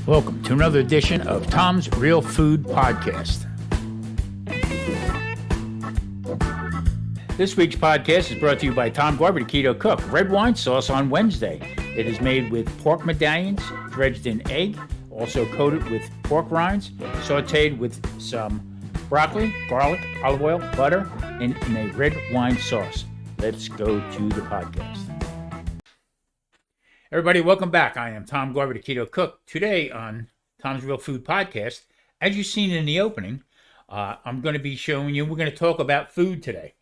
Welcome to another edition of Tom's Real Food Podcast. This week's podcast is brought to you by Tom Garber, the Keto Cook. Red wine sauce on Wednesday. It is made with pork medallions, dredged in egg, also coated with pork rinds, sauteed with some broccoli, garlic, olive oil, butter, and in a red wine sauce. Let's go to the podcast. Everybody, welcome back. I am Tom Garber, the Keto Cook. Today on Tom's Real Food Podcast, as you've seen in the opening, I'm going to be showing you, we're going to talk about food today.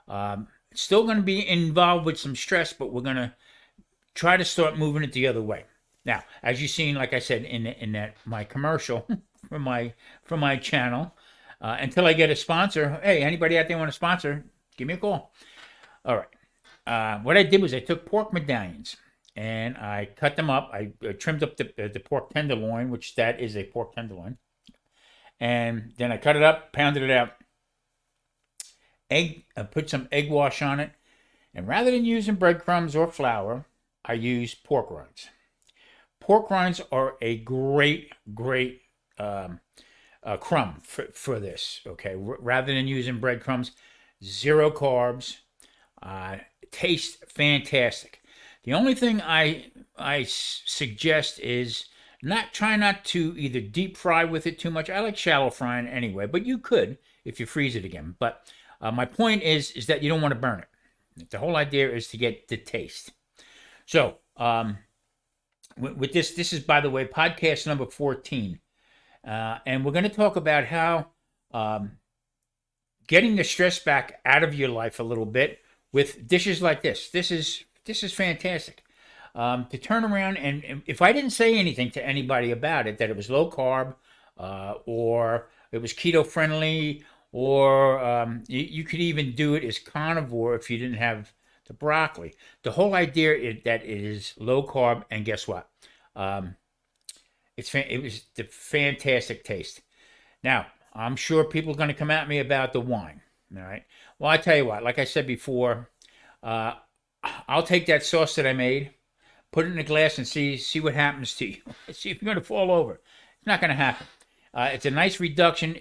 It's still going to be involved with some stress, but we're going to try to start moving it the other way. Now, as you've seen, like I said, in that my commercial from my channel, until I get a sponsor, hey, anybody out there want a sponsor, give me a call. All right. What I did was I took pork medallions and I cut them up. I trimmed up the pork tenderloin, which that is a pork tenderloin. And then I cut it up, pounded it out. I put some egg wash on it. And rather than using breadcrumbs or flour, I used pork rinds. Pork rinds are a great crumb for this, okay? Rather than using breadcrumbs, 0 carbs, tastes fantastic. The only thing I suggest is try not to either deep fry with it too much. I like shallow frying anyway, but you could if you freeze it again. But my point is that you don't want to burn it. The whole idea is to get the taste. So with this is, by the way, podcast number 14. And we're going to talk about how getting the stress back out of your life a little bit with dishes like this. This is fantastic. To turn around and if I didn't say anything to anybody about it, that it was low carb, or it was keto friendly, or you could even do it as carnivore if you didn't have the broccoli. The whole idea is that it is low carb, and guess what? It was the fantastic taste. Now, I'm sure people are going to come at me about the wine. All right. Well, I tell you what, like I said before, I'll take that sauce that I made, put it in a glass, and see what happens to you. See if you're going to fall over. It's not going to happen. It's a nice reduction.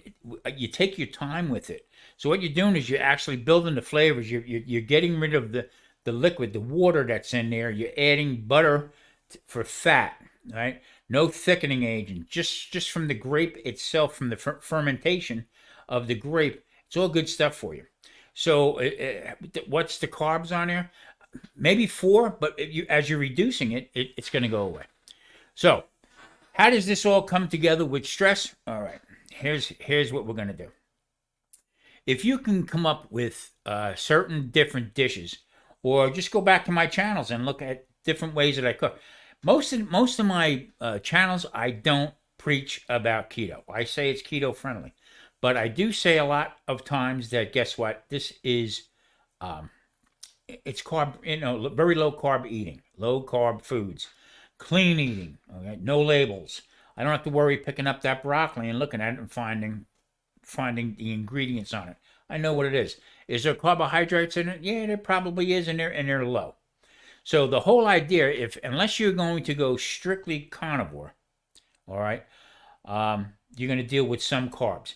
You take your time with it. So what you're doing is you're actually building the flavors. You're getting rid of the liquid, the water that's in there. You're adding butter for fat, right? No thickening agent. Just from the grape itself, from the fermentation of the grape. It's all good stuff for you. So what's the carbs on there? Maybe 4, but as you're reducing it, it's going to go away. So how does this all come together with stress? All right, here's what we're going to do. If you can come up with certain different dishes, or just go back to my channels and look at different ways that I cook. Most of my channels, I don't preach about keto. I say it's keto friendly. But I do say a lot of times that, guess what? This is, it's carb, very low carb eating, low carb foods, clean eating, okay? No labels. I don't have to worry picking up that broccoli and looking at it and finding the ingredients on it. I know what it is. Is there carbohydrates in it? Yeah, there probably is, and they're low. So the whole idea, unless you're going to go strictly carnivore, all right, you're going to deal with some carbs.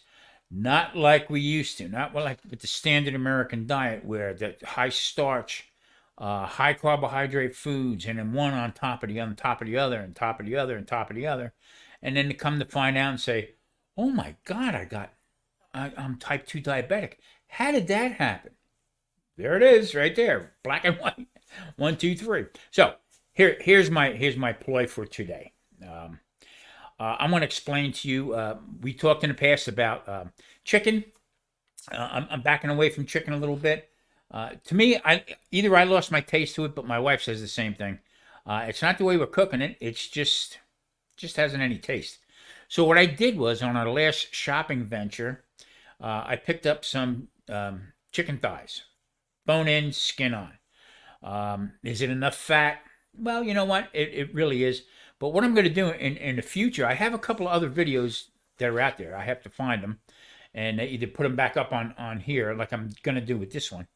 Not like we used to, not like with the standard American diet where the high starch, high carbohydrate foods, and then one on top of the other, on top of the other, and top of the other, and top of the other. And then to come to find out and say, oh my God, I'm type 2 diabetic. How did that happen? There it is, right there, black and white. 1, 2, 3. So here's my ploy for today. I'm going to explain to you, we talked in the past about chicken. I'm backing away from chicken a little bit. To me, I lost my taste to it, but my wife says the same thing. It's not the way we're cooking it. It's just hasn't any taste. So what I did was, on our last shopping venture, I picked up some chicken thighs, bone in, skin on. Is it enough fat? Well, you know what? It really is. But what I'm going to do in the future, I have a couple of other videos that are out there. I have to find them and either put them back up on here, like I'm going to do with this one.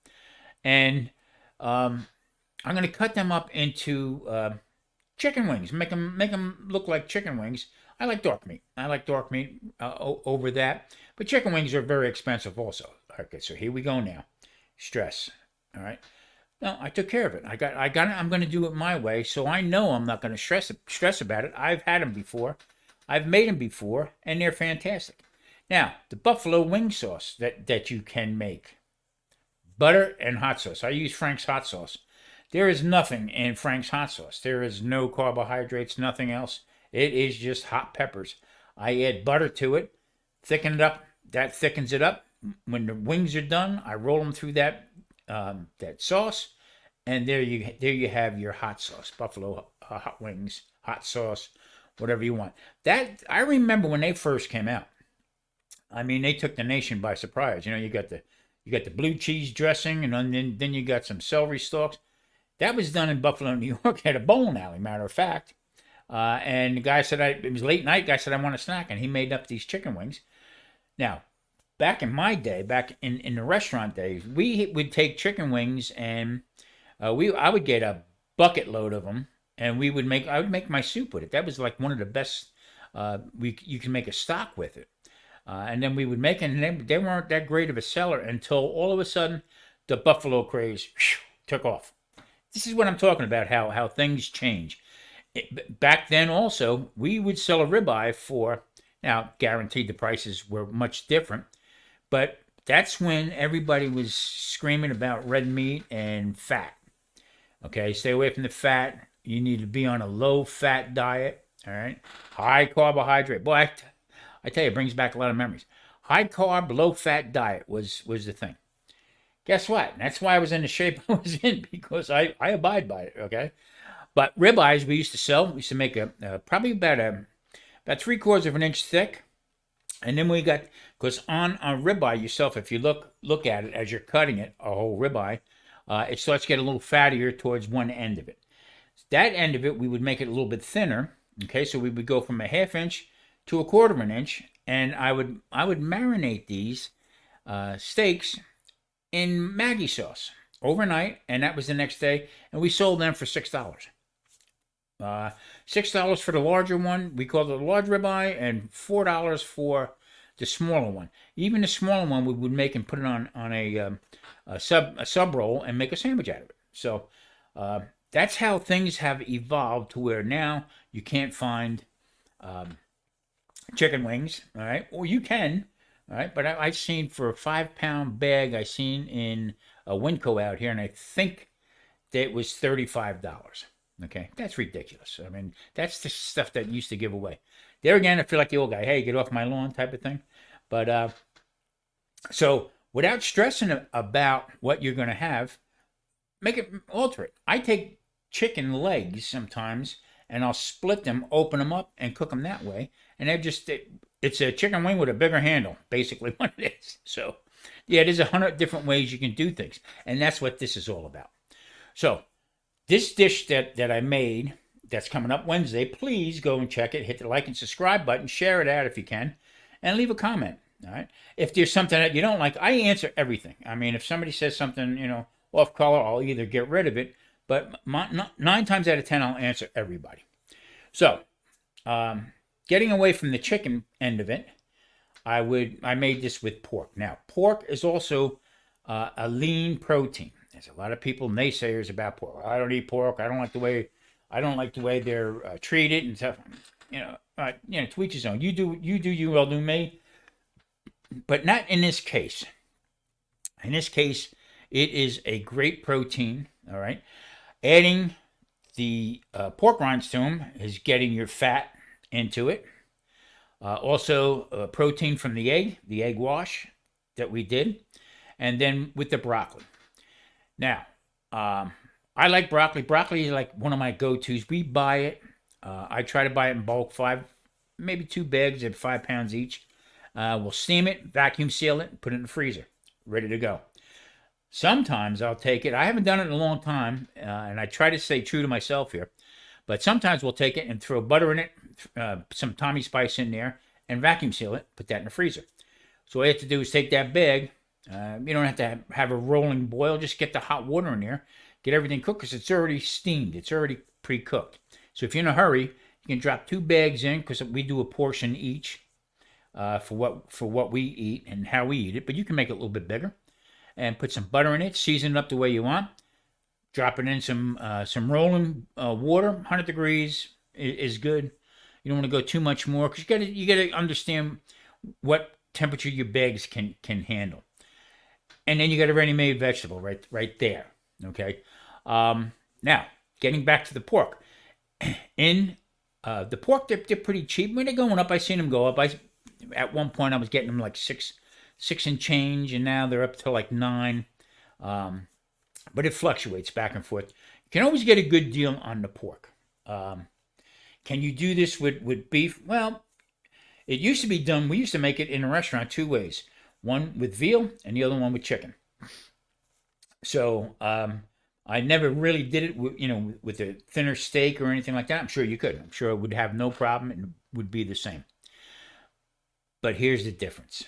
And I'm going to cut them up into chicken wings. Make them look like chicken wings. I like dark meat. I like dark meat over that. But chicken wings are very expensive also. Okay, so here we go now. Stress. All right. No, I took care of it. I got it. I'm going to do it my way, so I know I'm not going to stress about it. I've had them before. I've made them before, and they're fantastic. Now, the buffalo wing sauce that you can make. Butter and hot sauce. I use Frank's hot sauce. There is nothing in Frank's hot sauce. There is no carbohydrates, nothing else. It is just hot peppers. I add butter to it, thicken it up. That thickens it up. When the wings are done, I roll them through that sauce, and there you have your hot sauce, buffalo hot wings, hot sauce, whatever you want. That I remember when they first came out. I mean, they took the nation by surprise. You got the blue cheese dressing, and then you got some celery stalks. That was done in Buffalo, New York, at a bowling alley, matter of fact. And the guy said, it was late night. Guy said, I want a snack, and he made up these chicken wings. Now, back in my day, back in the restaurant days, we would take chicken wings, and I would get a bucket load of them, and I would make my soup with it. That was like one of the best. You can make a stock with it. And then we would make it, and they weren't that great of a seller until all of a sudden the buffalo craze took off. This is what I'm talking about, how things change. Back then also, we would sell a ribeye for, now guaranteed the prices were much different, but that's when everybody was screaming about red meat and fat. Okay, stay away from the fat. You need to be on a low fat diet, all right? High carbohydrate. Boy, I tell you, it brings back a lot of memories. High carb, low fat diet was the thing. Guess what? That's why I was in the shape I was in, because I abide by it. Okay, but ribeyes we used to sell. We used to make probably about 3/4 of an inch thick, and then we got, because on a ribeye yourself, if you look at it as you're cutting it, a whole ribeye, it starts to get a little fattier towards one end of it. That end of it, we would make it a little bit thinner. Okay, so we would go from a 1/2 inch to 1/4 of an inch, and I would marinate these steaks in Maggie sauce overnight, and that was the next day, and we sold them for $6. $6 for the larger one, we called it a large ribeye, and $4 for the smaller one. Even the smaller one, we would make and put it on a sub roll and make a sandwich out of it. So that's how things have evolved to where now you can't find chicken wings, all right? Or you can, all right? But I've seen for a 5-pound bag, I seen in a Winco out here, and I think that it was $35. Okay, that's ridiculous. I mean, that's the stuff that used to give away. There again, I feel like the old guy, hey, get off my lawn type of thing. But so without stressing about what you're going to have, alter it. I take chicken legs sometimes, and I'll split them, open them up, and cook them that way. And it's a chicken wing with a bigger handle, basically what it is. So, yeah, there's 100 different ways you can do things. And that's what this is all about. So, this dish that I made, that's coming up Wednesday, please go and check it. Hit the like and subscribe button. Share it out if you can. And leave a comment, all right? If there's something that you don't like, I answer everything. I mean, if somebody says something, off color, I'll either get rid of it. But 9 times out of 10, I'll answer everybody. So, getting away from the chicken end of it, I made this with pork. Now, pork is also a lean protein. There's a lot of people naysayers about pork. I don't eat pork. I don't like the way they're treated and stuff. To each his own. You do you, I'll do me. But not in this case. In this case, it is a great protein. All right, adding the pork rinds to them is getting your fat into it. Also, protein from the egg wash that we did, and then with the broccoli. Now, I like broccoli. Broccoli is like one of my go-tos. We buy it. I try to buy it in bulk, 2 bags at 5 pounds each. We'll steam it, vacuum seal it, put it in the freezer, ready to go. Sometimes I'll take it. I haven't done it in a long time, and I try to stay true to myself here. But sometimes we'll take it and throw butter in it, some Tommy Spice in there, and vacuum seal it, put that in the freezer. So all you have to do is take that bag. You don't have to have a rolling boil. Just get the hot water in there. Get everything cooked because it's already steamed. It's already pre-cooked. So if you're in a hurry, you can drop 2 bags in because we do a portion each for what we eat and how we eat it. But you can make it a little bit bigger and put some butter in it, season it up the way you want. Drop it in some rolling water. 100 degrees is good. You don't want to go too much more because you gotta understand what temperature your bags can handle. And then you got a ready-made vegetable right there. Okay. Now getting back to the pork. In the pork, they're pretty cheap. When they're going up, I seen them go up. At one point I was getting them like six and change, and now they're up to like 9. But it fluctuates back and forth. You can always get a good deal on the pork. Can you do this with beef? Well, it used to be done. We used to make it in a restaurant 2 ways: one with veal and the other one with chicken. So I never really did it with a thinner steak or anything like that. I'm sure you could. I'm sure it would have no problem and would be the same. But here's the difference: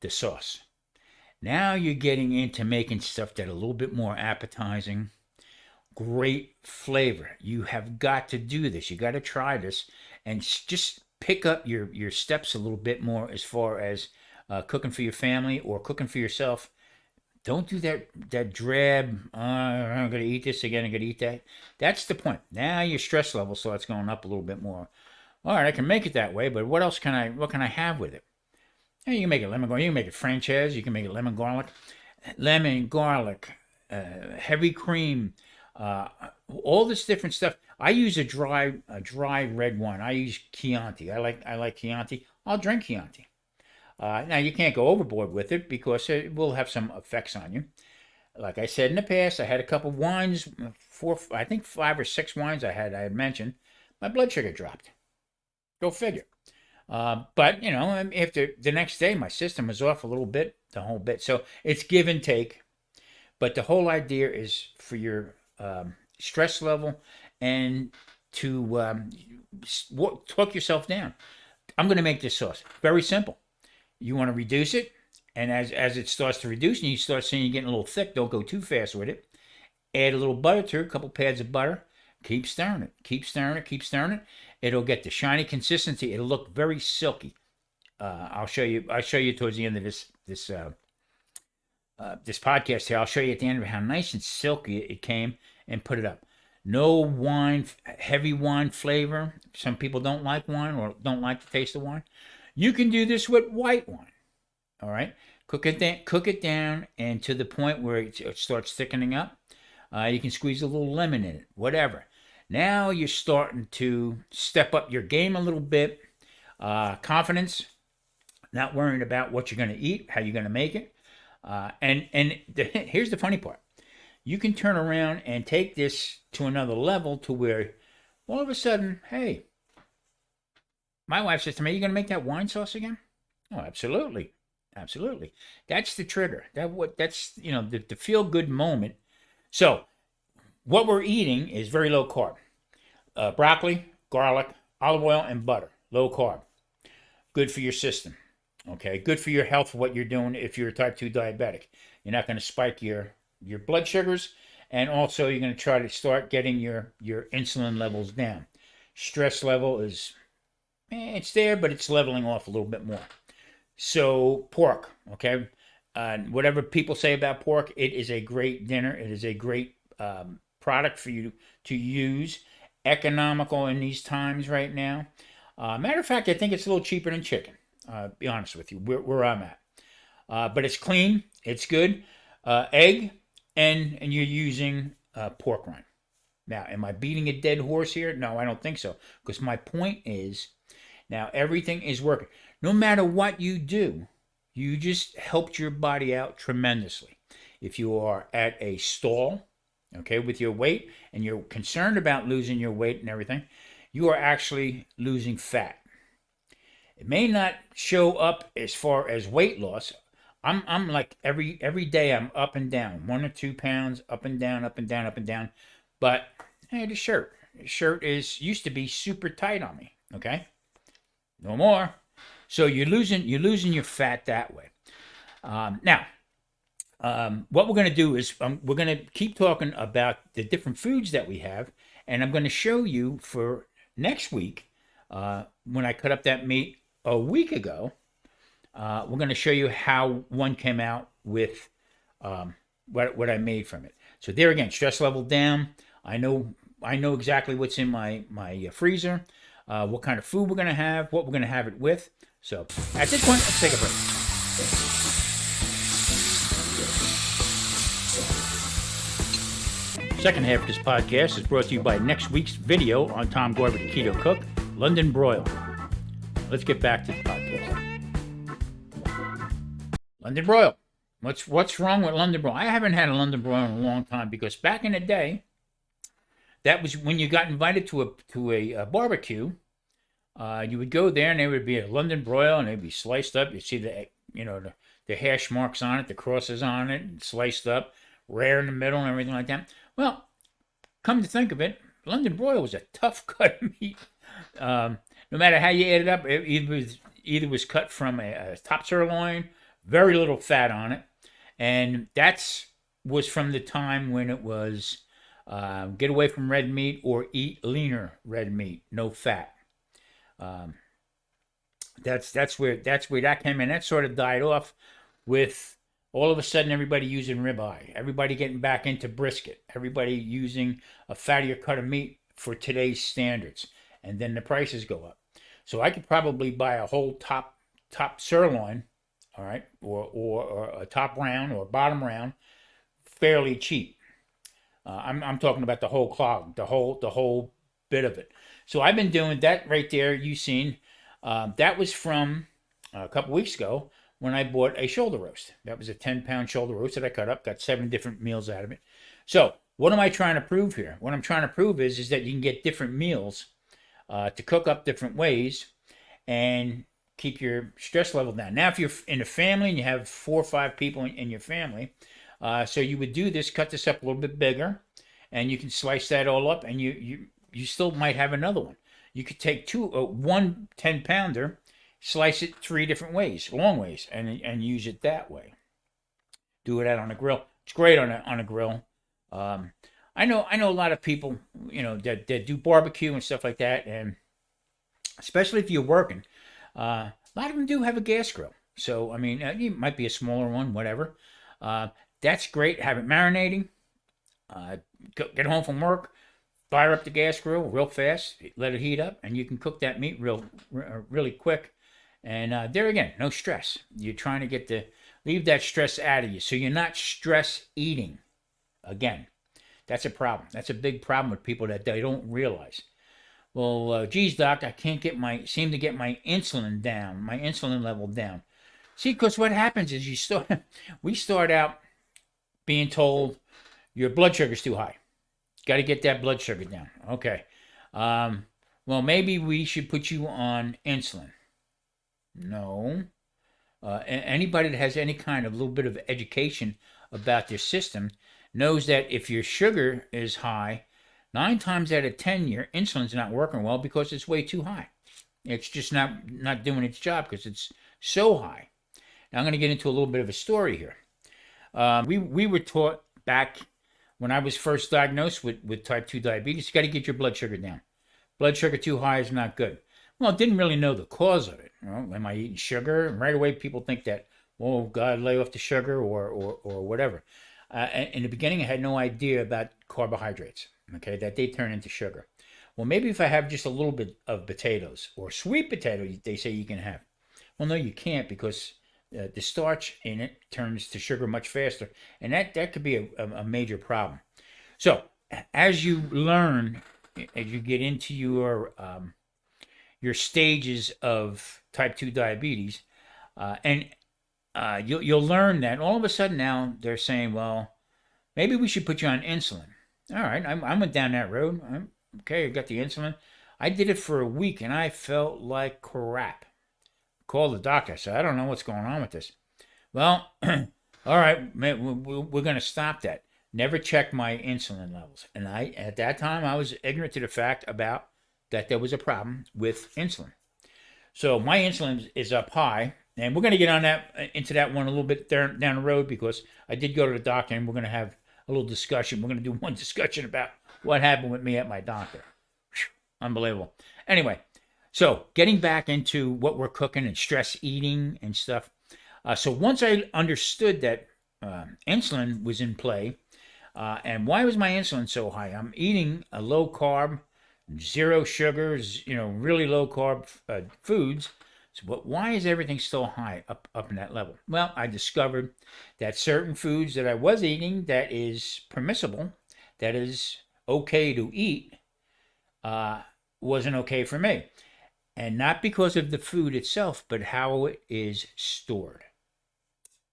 the sauce. Now you're getting into making stuff that a little bit more appetizing, great flavor. You have got to do this. You got to try this and just pick up your steps a little bit more as far as cooking for your family or cooking for yourself. Don't do that drab, I'm going to eat this again, I'm going to eat that. That's the point. Now your stress level starts going up a little bit more. All right, I can make it that way, but what can I have with it? You can make it lemon garlic. You can make it franchise. You can make it lemon garlic, heavy cream, all this different stuff. I use a dry red wine. I use Chianti. I like Chianti. I'll drink Chianti. Now you can't go overboard with it because it will have some effects on you. Like I said in the past, I had a couple wines, I think 5 or 6 wines I had mentioned. My blood sugar dropped. Go figure. But after the next day, my system was off a little bit, the whole bit. So it's give and take. But the whole idea is for your stress level and to talk yourself down. I'm going to make this sauce very simple. You want to reduce it, and as it starts to reduce, and you start seeing you getting a little thick, don't go too fast with it. Add a little butter to it, a couple pads of butter. Keep stirring it. Keep stirring it. Keep stirring it. It'll get the shiny consistency. It'll look very silky. I'll show you towards the end of this podcast here. I'll show you at the end of how nice and silky it came, and put it up. No wine, heavy wine flavor. Some people don't like wine or don't like the taste of wine. You can do this with white wine. All right, cook it down, and to the point where it starts thickening up. You can squeeze a little lemon in it. Whatever. Now you're starting to step up your game a little bit. Confidence, not worrying about what you're going to eat, how you're going to make it. Here's the funny part. You can turn around and take this to another level to where all of a sudden, hey, my wife says to me, "You going to make that wine sauce again?" Oh, absolutely. Absolutely. That's the trigger. That's the feel good moment. So what we're eating is very low carb. Broccoli, garlic, olive oil, and butter. Low carb. Good for your system. Okay. Good for your health, what you're doing if you're a type 2 diabetic. You're not going to spike your blood sugars, and also you're going to try to start getting your insulin levels down. Stress level is, it's there, but it's leveling off a little bit more. So pork, okay? Whatever people say about pork, it is a great dinner. It is a great product for you to use. Economical in these times right now. Matter of fact, I think it's a little cheaper than chicken. Be honest with you, where I'm at. But it's clean. It's good. Egg, and you're using pork rind. Now, am I beating a dead horse here? No, I don't think so. Because my point is, now everything is working. No matter what you do, you just helped your body out tremendously. If you are at a stall, okay, with your weight, and you're concerned about losing your weight and everything, you are actually losing fat. It may not show up as far as weight loss. I'm like every day I'm up and down, 1 or 2 pounds, up and down, up and down, up and down. But hey, the shirt used to be super tight on me. Okay, no more. So you're losing your fat that way. Now, what we're going to do is we're going to keep talking about the different foods that we have, And I'm going to show you for next week, when I cut up that meat a week ago, we're going to show you how one came out with what I made from it. So there again, stress level down. I know exactly what's in my freezer, what kind of food we're going to have, what we're going to have it with. So at this point, let's take a break. Second half of this podcast is brought to you by next week's video on Tom Gorby, the Keto Cook, London Broil. Let's get back to the podcast. London Broil. What's wrong with London Broil? I haven't had a London Broil in a long time because back in the day, that was when you got invited to a barbecue. You would go there and there would be a London Broil and they'd be sliced up. You'd see the hash marks on it, the crosses on it, and sliced up, rare in the middle and everything like that. Well, come to think of it, London Broil was a tough cut of meat. No matter how you ate it up, it either was cut from a top sirloin, very little fat on it, and was from the time when it was get away from red meat or eat leaner red meat, no fat. That's where that came in. That sort of died off with all of a sudden everybody using ribeye, everybody getting back into brisket, everybody using a fattier cut of meat for today's standards, and then the prices go up. So I could probably buy a whole top sirloin, all right, or a top round or bottom round, fairly cheap. I'm talking about the whole clog, the whole bit of it. So I've been doing that right there. You seen that was from a couple weeks ago when I bought a shoulder roast. That was a 10-pound shoulder roast that I cut up. Got 7 different meals out of it. So what am I trying to prove here? What I'm trying to prove is that you can get different meals to cook up different ways and keep your stress level down. Now, if you're in a family and you have 4 or 5 people in your family, so you would do this, cut this up a little bit bigger, and you can slice that all up, and you still might have another one. You could take one 10-pounder, slice it 3 different ways, long ways, and use it that way. Do it out on a grill. It's great on a grill. I know a lot of people, that do barbecue and stuff like that, and especially if you're working, a lot of them do have a gas grill. So I mean, it might be a smaller one, whatever. That's great. Have it marinating. Get home from work, fire up the gas grill real fast, let it heat up, and you can cook that meat really quick. And there again, no stress. You're trying to leave that stress out of you, so you're not stress eating. Again, that's a problem. That's a big problem with people that they don't realize. Well, geez, doc, I can't seem to get my insulin down, my insulin level down. See, because what happens is we start out being told your blood sugar's too high. Got to get that blood sugar down. Okay. Well, maybe we should put you on insulin. No. Anybody that has any kind of little bit of education about their system knows that if your sugar is high, 9 times out of 10, your insulin's not working well because it's way too high. It's just not doing its job because it's so high. Now, I'm going to get into a little bit of a story here. We were taught back when I was first diagnosed with type 2 diabetes, you got to get your blood sugar down. Blood sugar too high is not good. Well, I didn't really know the cause of it. Am I eating sugar? And right away, people think that, oh, God, lay off the sugar or whatever. In the beginning, I had no idea about carbohydrates, okay, that they turn into sugar. Well, maybe if I have just a little bit of potatoes or sweet potato, they say you can have. Well, no, you can't because the starch in it turns to sugar much faster, and that could be a major problem. So as you learn, as you get into your stages of type 2 diabetes, you'll learn that all of a sudden now they're saying, well, maybe we should put you on insulin. All right, I went down that road. Okay, I got the insulin. I did it for a week, and I felt like crap. Called the doctor. I said, I don't know what's going on with this. Well, all right, man, we're going to stop that. Never check my insulin levels. And at that time, I was ignorant to the fact about that there was a problem with insulin. So my insulin is up high, and we're going to get into that one a little bit down the road because I did go to the doctor, and we're going to have a little discussion. We're going to do one discussion about what happened with me at my doctor. Unbelievable. Anyway, so getting back into what we're cooking and stress eating and stuff. So once I understood that insulin was in play, and why was my insulin so high? I'm eating a low carb, zero sugars, really low carb foods. So, but why is everything still high up in that level? Well, I discovered that certain foods that I was eating that is permissible, that is okay to eat, uh, wasn't okay for me. And not because of the food itself, but how it is stored.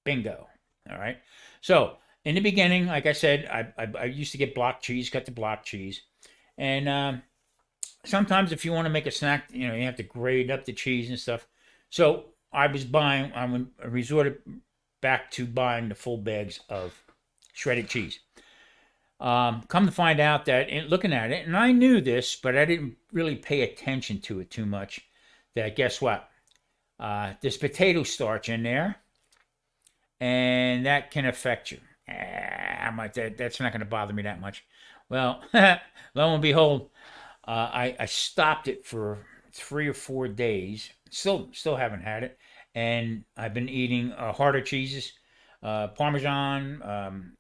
Bingo. All right. So in the beginning, like I said, I used to get block cheese, cut the block cheese. And sometimes if you want to make a snack, you have to grate up the cheese and stuff. So I resorted back to buying the full bags of shredded cheese. Come to find out that looking at it, and I knew this, but I didn't really pay attention to it too much, that guess what? There's potato starch in there, and that can affect you. I'm like, that's not going to bother me that much. Well, lo and behold, I stopped it for 3 or 4 days. Still haven't had it, and I've been eating harder cheeses, Parmesan,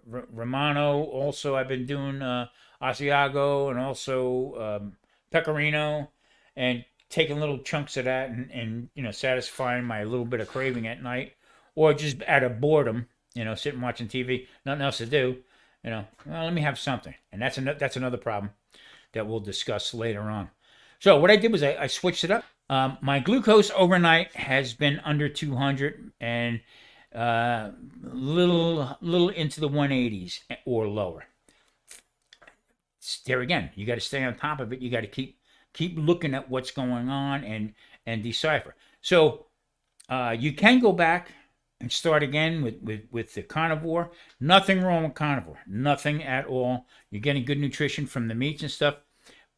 Romano. Also, I've been doing Asiago and also Pecorino, and taking little chunks of that and satisfying my little bit of craving at night, or just out of boredom, sitting watching TV, nothing else to do. Well, let me have something, and that's another problem that we'll discuss later on. So what I did was I switched it up. My glucose overnight has been under 200 and little into the 180s or lower. There again, you got to stay on top of it. You got to keep looking at what's going on and decipher. So you can go back and start again with the carnivore. Nothing wrong with carnivore. Nothing at all. You're getting good nutrition from the meats and stuff.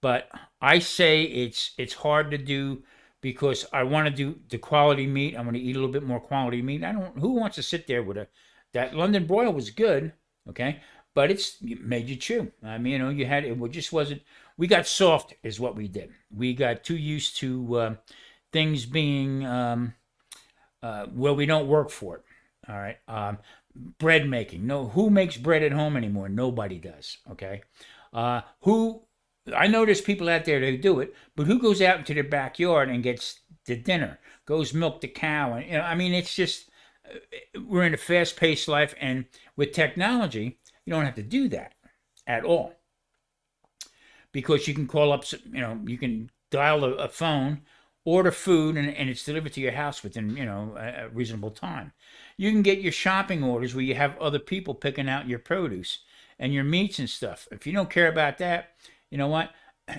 But I say it's hard to do because I want to do the quality meat. I want to eat a little bit more quality meat. Who wants to sit there with that London broil was good, okay? But it made you chew. I mean, you had it just wasn't. We got soft, is what we did. We got too used to things being well, we don't work for it. All right. Bread making. No, who makes bread at home anymore? Nobody does. Okay. Who? I know there's people out there that do it, but who goes out into their backyard and gets the dinner? Goes milk the cow, and I mean, it's just we're in a fast-paced life, and with technology, you don't have to do that at all because you can call up, you can dial a phone, order food, and it's delivered to your house within, a reasonable time. You can get your shopping orders where you have other people picking out your produce and your meats and stuff. If you don't care about that, you know what?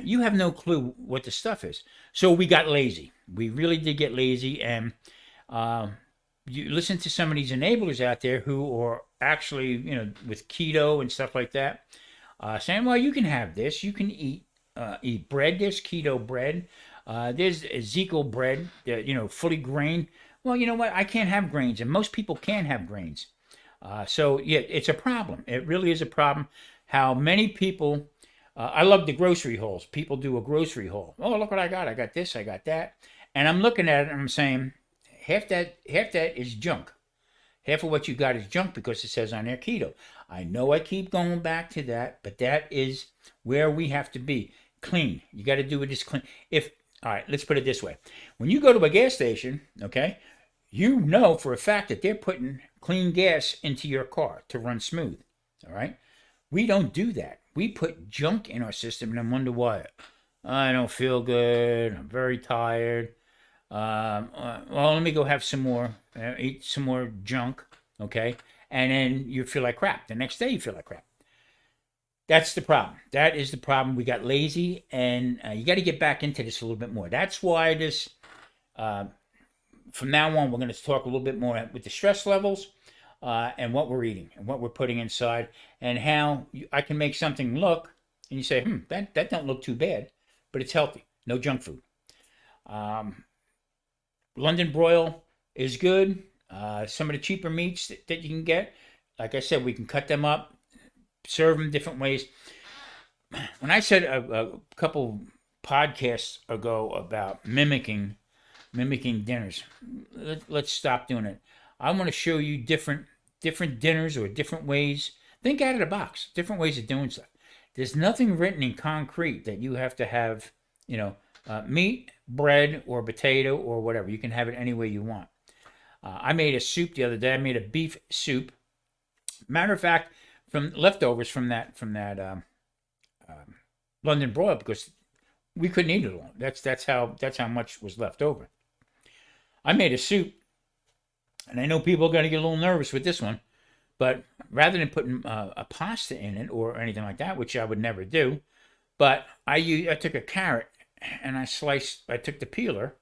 You have no clue what the stuff is. So we got lazy. We really did get lazy, and you listen to some of these enablers out there who are actually, with keto and stuff like that, saying, well, you can have this. You can eat bread. There's keto bread. There's Ezekiel bread, fully grained. Well, you know what? I can't have grains, and most people can't have grains. So, yeah, it's a problem. It really is a problem how many people... I love the grocery hauls. People do a grocery haul. Oh, look what I got. I got this. I got that. And I'm looking at it and I'm saying, half that is junk. Half of what you got is junk because it says on there keto. I know I keep going back to that, but that is where we have to be. Clean. You got to do it as clean. All right, let's put it this way. When you go to a gas station, okay, you know for a fact that they're putting clean gas into your car to run smooth. All right. We don't do that. We put junk in our system and I wonder why. I don't feel good. I'm very tired. Well, let me go have some more, eat some more junk, okay? And then you feel like crap. The next day you feel like crap. That's the problem. That is the problem. We got lazy, and you got to get back into this a little bit more. That's why this, from now on, we're going to talk a little bit more with the stress levels. And what we're eating and what we're putting inside and how I can make something look and you say, that don't look too bad, but it's healthy. No junk food. London broil is good. Some of the cheaper meats that you can get, like I said, we can cut them up, serve them different ways. When I said a couple podcasts ago about mimicking dinners, let's stop doing it. I want to show you different dinners or different ways. Think out of the box, different ways of doing stuff. There's nothing written in concrete that you have to have, meat, bread, or potato, or whatever. You can have it any way you want. I made a soup the other day. I made a beef soup. Matter of fact, from leftovers from that London broil, because we couldn't eat it all. That's how much was left over. I made a soup, and I know people are going to get a little nervous with this one, but rather than putting a pasta in it or anything like that, which I would never do, but I took a carrot and I took the peeler,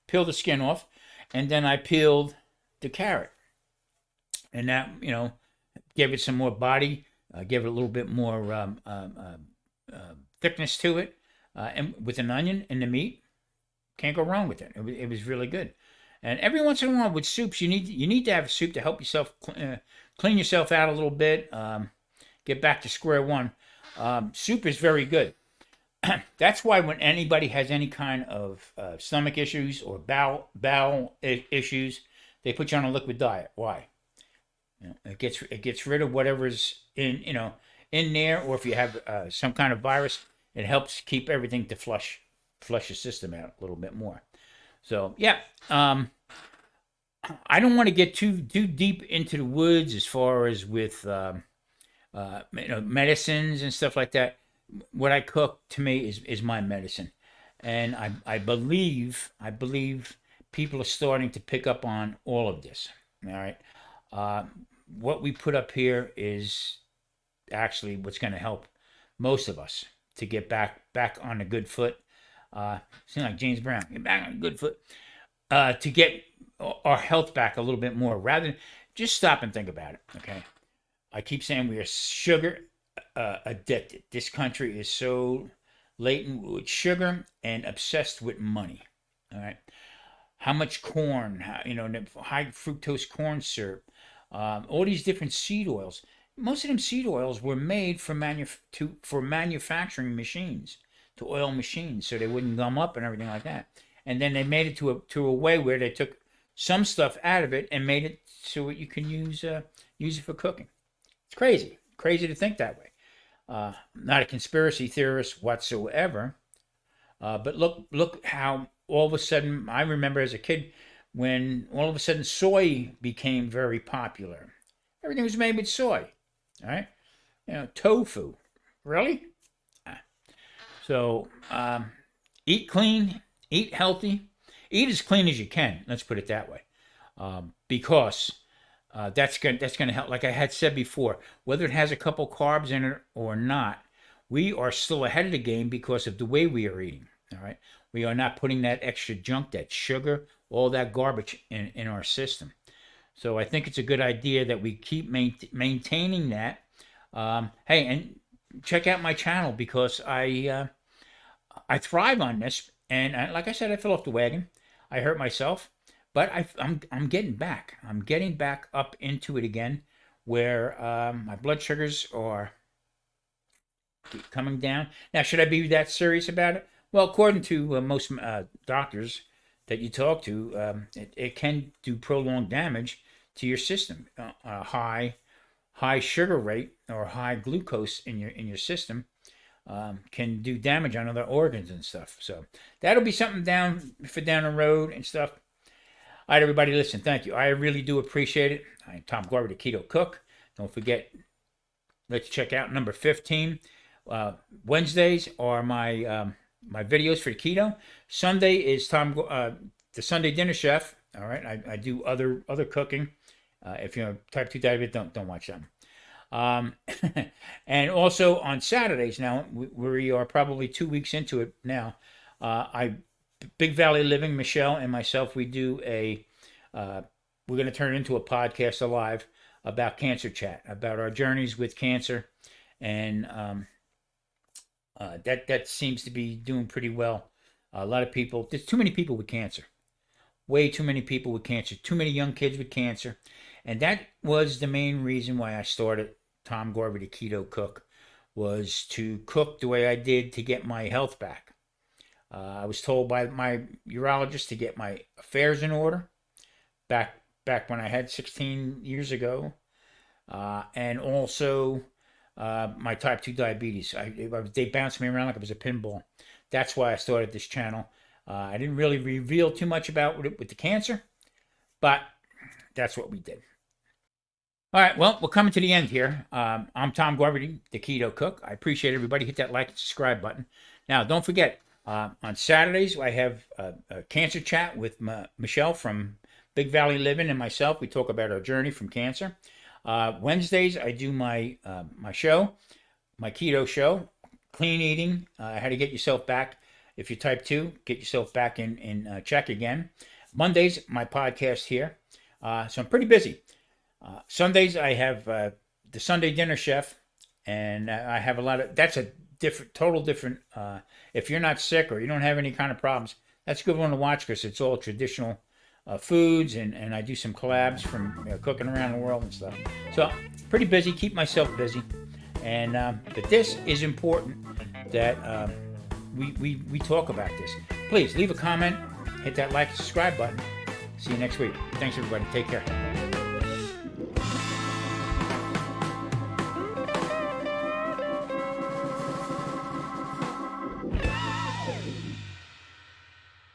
peeled the skin off, and then I peeled the carrot, and that gave it some more body, gave it a little bit more thickness to it, and with an onion and the meat, can't go wrong with it. It was really good. And every once in a while with soups, you need to have a soup to help yourself clean yourself out a little bit, get back to square one. Soup is very good. That's why when anybody has any kind of stomach issues or bowel issues, they put you on a liquid diet. Why? It gets rid of whatever's in there, or if you have some kind of virus, it helps keep everything to flush your system out a little bit more. So yeah, I don't want to get too deep into the woods as far as with medicines and stuff like that. What I cook to me is my medicine, and I believe people are starting to pick up on all of this. All right, what we put up here is actually what's going to help most of us to get back on a good foot. Seem like James Brown, get back on a good foot, to get our health back a little bit more, rather than just stop and think about it. Okay, I keep saying we are sugar addicted. This country is so laden with sugar and obsessed with money. All right, how much corn, high fructose corn syrup, all these different seed oils. Most of them seed oils were made for manufacturing machines, to oil machines, so they wouldn't gum up and everything like that. And then they made it to a way where they took some stuff out of it and made it so you can use it for cooking. It's crazy to think that way. Not a conspiracy theorist whatsoever, but look how all of a sudden, I remember as a kid when all of a sudden soy became very popular. Everything was made with soy. All right, tofu, really? So eat clean, eat healthy, eat as clean as you can. Let's put it that way, because that's going to help. Like I had said before, whether it has a couple carbs in it or not, we are still ahead of the game because of the way we are eating. All right, we are not putting that extra junk, that sugar, all that garbage in our system. So I think it's a good idea that we keep maintaining that. Hey, and check out my channel, because I thrive on this. And like I said, I fell off the wagon. I hurt myself, but I'm getting back. I'm getting back up into it again, where my blood sugars are coming down. Now, should I be that serious about it? Well, according to most doctors that you talk to, it can do prolonged damage to your system. High sugar rate or high glucose in your system can do damage on other organs and stuff. So that'll be something down the road and stuff. All right, everybody, listen, thank you. I really do appreciate it. I'm Tom Garber, the Keto Cook. Don't forget, let's check out number 15. Wednesdays are my videos for the keto. Sunday is the Sunday Dinner Chef. All right, I do other cooking. If you're type 2 diabetic, don't watch them. And also on Saturdays, now we are probably 2 weeks into it now. Big Valley Living, Michelle and myself, we do we're going to turn it into a podcast live about cancer chat, about our journeys with cancer, and that seems to be doing pretty well. A lot of people, there's too many people with cancer. Way too many people with cancer. Too many young kids with cancer. And that was the main reason why I started Tom Garvey, the Keto Cook, was to cook the way I did to get my health back. I was told by my urologist to get my affairs in order back when I had 16 years ago, and also my type 2 diabetes. They bounced me around like it was a pinball. That's why I started this channel. I didn't really reveal too much about with the cancer, but that's what we did. All right, well, we're coming to the end here. I'm Tom Garvey, the Keto Cook. I appreciate everybody. Hit that like and subscribe button. Now, don't forget, on Saturdays, I have a cancer chat with Michelle from Big Valley Living and myself. We talk about our journey from cancer. Wednesdays, I do my show, my keto show, clean eating, how to get yourself back. If you're type 2, get yourself back in check again. Mondays, my podcast here. So I'm pretty busy. Sundays, I have the Sunday Dinner Chef, and I have a lot of, that's a total different, if you're not sick or you don't have any kind of problems, that's a good one to watch because it's all traditional foods, and I do some collabs from cooking around the world and stuff. So pretty busy, keep myself busy, and but this is important that we talk about this. Please leave a comment, hit that like and subscribe button. See you next week. Thanks everybody. Take care.